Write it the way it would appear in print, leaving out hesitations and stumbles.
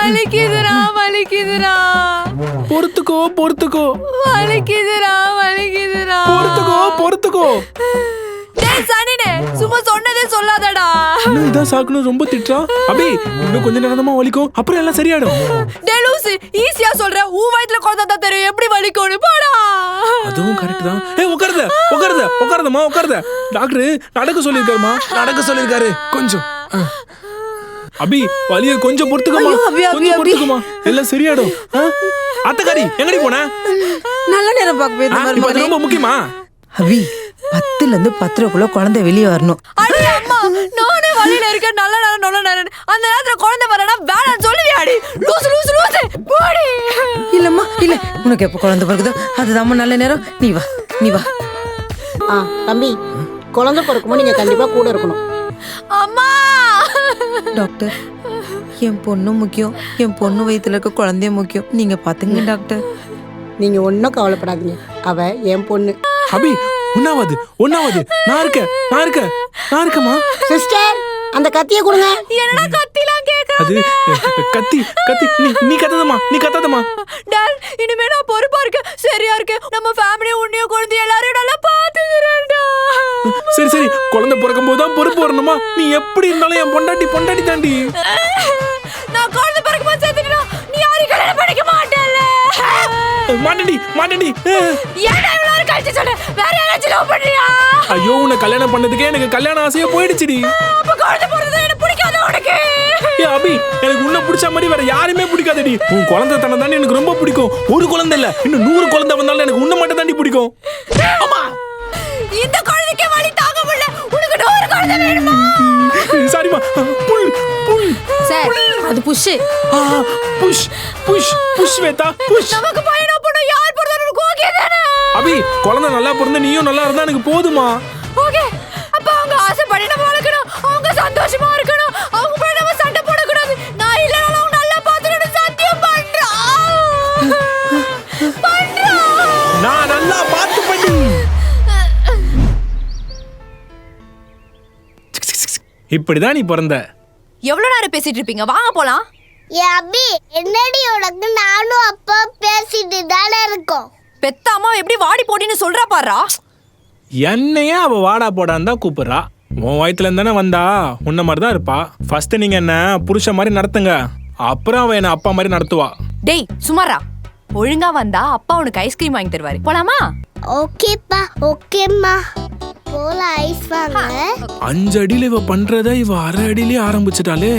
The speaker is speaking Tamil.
வலிக்குதுடா வலிக்குதுடா. பொறுத்துக்கோ பொறுத்துக்கோ. வலிக்குதுடா வலிக்குதுடா. பொறுத்துக்கோ பொறுத்துக்கோ. டேய் சனினே, சும்மா சொன்னதே சொல்லாதடா. இன்னும் இதான் சாக்கணும் ரொம்ப திட்டுறா. அபி இன்னும் கொஞ்ச நேரமா வலிக்கும், அப்புறம் எல்லாம் சரியாயிடும். டேய் லூசு, ஈஸியா சொல்ற. உன் வயித்துல குழந்தை தான் தெரியும் எப்படி வலிக்கும்னு. போடா. அதுவும் கரெக்ட் தான். ஏய் உட்காருத உட்காருத உட்காருதம்மா உட்காருத. டாக்டர் நடக்க சொல்லிருக்காருமா, நடக்க சொல்லிருக்காரு. கொஞ்சம் அபி வலிய கொஞ்சம் பொறுத்துக்கமா, கொஞ்சம் பொறுத்துக்கமா, எல்லாம் சரியாயிடும். அத்தக்காரி எங்கடி போன? நல்ல நேரம் பார்க்க போயிருந்தேன். இது ரொம்ப முக்கியமா. அபி 10ல இருந்து 10:30 குழந்தை வெளியே வரணும். அடி அம்மா, நானே வலியில இருக்கேன். நல்ல நேரம் அந்த நேரத்துல குழந்தை வரனா வேணாம் சொல்லுவியாடி? லூசு லூசு லூசு போடி. இல்லம்மா இல்ல, உனக்கு எப்ப குழந்தை பிறகுதோ அதுதான் நல்ல நேரம். நீ வா நீ வா. தம்பி, குழந்தை பிறக்கும்போது நீங்க கண்டிப்பா கூட இருக்கணும். அம்மா டாக்டர், என் பொண்ணு முக்கியம், என் பொண்ணு வயித்துல இருக்க குழந்தைய முக்கியம். நீங்க பாத்துங்க டாக்டர். நீங்க ஒன்னும் கவலைப்படாதீங்க, அவ என் பொண்ணு. அபி ஒன்னாவது நான் இருக்கேம்மா. சிஸ்டர், அந்த கத்தியை கொடுங்க. என்னடா கத்திலாம் கேக்குற? அது கத்தி நீ கத்தாதம்மா. டால், இனிமே நான் பொறுப்பா இருக்கேன், சரியா இருக்கேன். நம்ம ஃபேமிலி உன்னையும் குழந்தை எல்லாரையும் நல்லா பாத்துக்கிறேன்டா. சரி குழந்தை பிறக்கும் போதுதான் பொறுப்பு வரணுமா? நீ எப்படி இருந்தாலும் என் பொண்டாட்டி தாண்டி. நான் குழந்தை பிறக்கும்போது சேர்த்துட்டா நீ யாரையும் கல்யாணம் பண்ணிக்க மாட்டேல்ல. மாட்டேன்டி. ஏன்டா இவ்வளவு நேரம் கழிச்சு சொல்ற? வேற யாராச்சும் லவ் பண்றியா? ஐயோ, உன்னை கல்யாணம் பண்ணதுக்கே எனக்கு கல்யாண ஆசையா போயிடுச்சுடி. அப்ப குழந்தை பிறந்தது எனக்கு பிடிக்காத உனக்கு? ஏ அபி, எனக்கு உன்னை பிடிச்ச மாதிரி வேற யாருமே பிடிக்காதடி. உன் குழந்தை தனம் தானே எனக்கு ரொம்ப பிடிக்கும். ஒரு குழந்தை இல்ல, இன்னும் 100 குழந்தை வந்தாலும் எனக்கு உன்னை மட்டும் தாண்டி பிடிக்கும். அம்மா, இந்த குழந்தைக்கு வலி தாங்க முடியல. உனக்கு 100 குழந்தை வேணுமா? சாரிமா. புல் சார், அது புஷ். Push Veda push. நமக்கு பையனோ பொண்ணோ யார் பிறந்தாலும் உனக்கு ஓகே தானே? அபி, குழந்தை நல்லா பிறந்து நீயும் நல்லா இருந்தா எனக்கு போதுமா. ஓகே. அப்ப அவங்க ஆசைப்படி நம்ம வளர்க்கணும், அவங்க சந்தோஷமா இருக்கணும், அவங்க போய் நம்ம சண்டை போடக்கூடாது. நான் இல்லைனாலும் அவங்க நல்லா பார்த்துட்டு சத்தியம் பண்றேன். நான் நல்லா பார்த்து பண்ணி. இப்படிதான் நீ பிறந்த. எவ்வளவு நேரம் பேசிட்டு இருப்பீங்க? வாங்க போலாம். அபி, என்னடி உனக்கு? நானும் அப்பா பேசிட்டு தானே இருக்கோம். பெத்த அம்மா எப்படி வாடி போடின்னு சொல்றா பாரா. என்னையே அவ வாடா போடான்னு தான் கூப்பிடுறா. உன் வயித்துல இருந்தானே வந்தா, உன்ன மாதிரி தான் இருப்பா. ஃபர்ஸ்ட் நீங்க என்ன புருஷ மாதிரி நடத்துங்க, அப்புறம் அவ என்ன அப்பா மாதிரி நடத்துவா. டேய் சுமாரா, ஒழுங்கா வந்தா அப்பா உனக்கு ஐஸ்கிரீம் வாங்கி தருவாரு. போலாமா? ஓகேப்பா, ஓகேம்மா. போல ஐஸ் வாங்க. 5 அடியில இவ பண்றத இவ 1/2 அடியிலே ஆரம்பிச்சிட்டாலே.